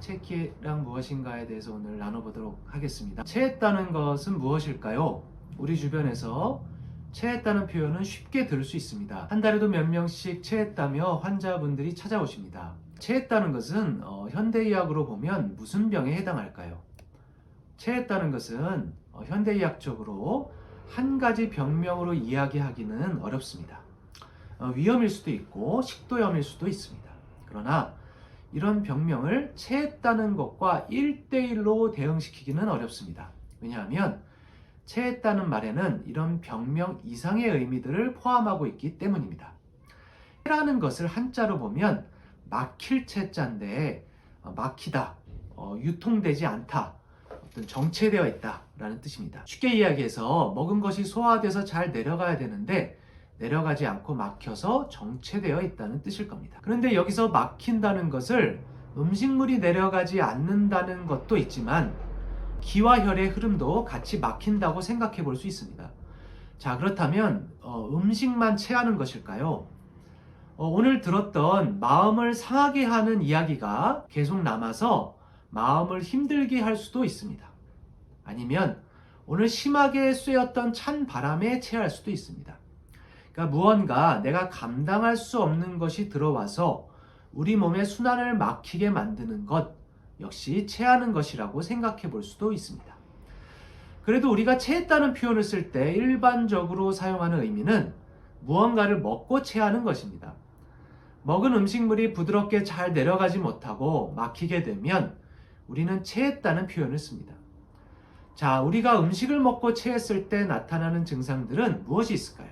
체기란 무엇인가에 대해서 오늘 나눠보도록 하겠습니다. 체했다는 것은 무엇일까요? 우리 주변에서 체했다는 표현은 쉽게 들을 수 있습니다. 한 달에도 몇 명씩 체했다며 환자분들이 찾아오십니다. 체했다는 것은 현대의학으로 보면 무슨 병에 해당할까요? 체했다는 것은 현대의학적으로 한 가지 병명으로 이야기하기는 어렵습니다. 위염일 수도 있고 식도염일 수도 있습니다. 그러나 이런 병명을 체했다는 것과 1대1로 대응시키기는 어렵습니다. 왜냐하면 체했다는 말에는 이런 병명 이상의 의미들을 포함하고 있기 때문입니다. 체라는 것을 한자로 보면 막힐 체자인데 막히다, 유통되지 않다, 어떤 정체되어 있다 라는 뜻입니다. 쉽게 이야기해서 먹은 것이 소화돼서 잘 내려가야 되는데 내려가지 않고 막혀서 정체되어 있다는 뜻일 겁니다. 그런데 여기서 막힌다는 것을 음식물이 내려가지 않는다는 것도 있지만 기와 혈의 흐름도 같이 막힌다고 생각해 볼 수 있습니다. 자, 그렇다면 음식만 체하는 것일까요? 오늘 들었던 마음을 상하게 하는 이야기가 계속 남아서 마음을 힘들게 할 수도 있습니다. 아니면 오늘 심하게 쐬었던 찬 바람에 체할 수도 있습니다. 그러니까 무언가 내가 감당할 수 없는 것이 들어와서 우리 몸의 순환을 막히게 만드는 것 역시 체하는 것이라고 생각해 볼 수도 있습니다. 그래도 우리가 체했다는 표현을 쓸 때 일반적으로 사용하는 의미는 무언가를 먹고 체하는 것입니다. 먹은 음식물이 부드럽게 잘 내려가지 못하고 막히게 되면 우리는 체했다는 표현을 씁니다. 자, 우리가 음식을 먹고 체했을 때 나타나는 증상들은 무엇이 있을까요?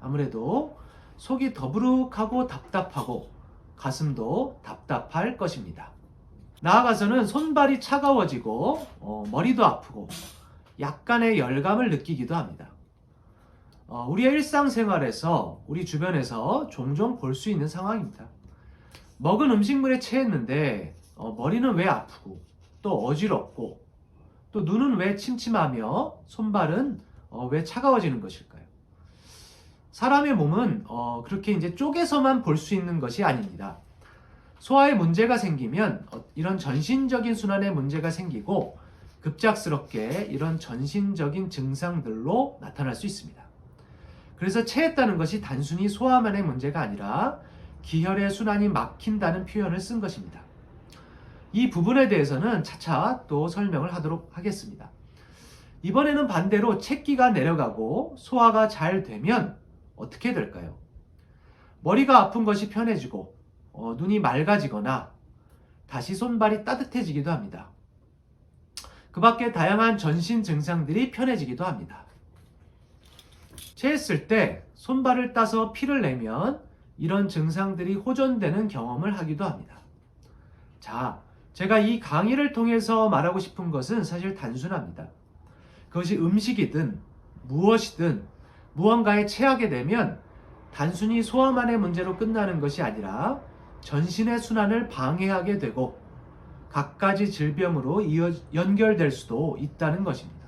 아무래도 속이 더부룩하고 답답하고 가슴도 답답할 것입니다. 나아가서는 손발이 차가워지고 머리도 아프고 약간의 열감을 느끼기도 합니다. 우리의 일상생활에서 우리 주변에서 종종 볼 수 있는 상황입니다. 먹은 음식물에 체했는데 머리는 왜 아프고 또 어지럽고 또 눈은 왜 침침하며 손발은 왜 차가워지는 것일까요? 사람의 몸은 그렇게 이제 쪼개서만 볼 수 있는 것이 아닙니다. 소화에 문제가 생기면 이런 전신적인 순환에 문제가 생기고 급작스럽게 이런 전신적인 증상들로 나타날 수 있습니다. 그래서 체했다는 것이 단순히 소화만의 문제가 아니라 기혈의 순환이 막힌다는 표현을 쓴 것입니다. 이 부분에 대해서는 차차 또 설명을 하도록 하겠습니다. 이번에는 반대로 체기가 내려가고 소화가 잘 되면 어떻게 될까요? 머리가 아픈 것이 편해지고 눈이 맑아지거나 다시 손발이 따뜻해지기도 합니다. 그 밖에 다양한 전신 증상들이 편해지기도 합니다. 체했을 때 손발을 따서 피를 내면 이런 증상들이 호전되는 경험을 하기도 합니다. 자, 제가 이 강의를 통해서 말하고 싶은 것은 사실 단순합니다. 그것이 음식이든 무엇이든 무언가에 체하게 되면 단순히 소화만의 문제로 끝나는 것이 아니라 전신의 순환을 방해하게 되고 갖가지 질병으로 연결될 수도 있다는 것입니다.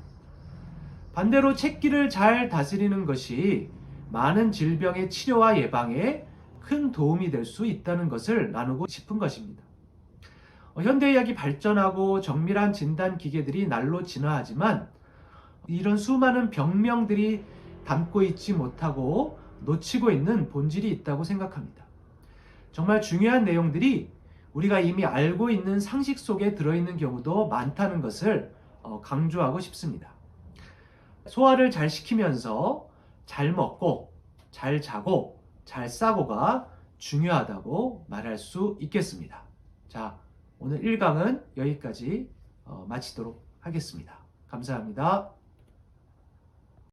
반대로 체기를 잘 다스리는 것이 많은 질병의 치료와 예방에 큰 도움이 될 수 있다는 것을 나누고 싶은 것입니다. 현대의학이 발전하고 정밀한 진단 기계들이 날로 진화하지만 이런 수많은 병명들이 담고 있지 못하고 놓치고 있는 본질이 있다고 생각합니다. 정말 중요한 내용들이 우리가 이미 알고 있는 상식 속에 들어있는 경우도 많다는 것을 강조하고 싶습니다. 소화를 잘 시키면서 잘 먹고 잘 자고 잘 싸고가 중요하다고 말할 수 있겠습니다. 자, 오늘 1강은 여기까지 마치도록 하겠습니다. 감사합니다.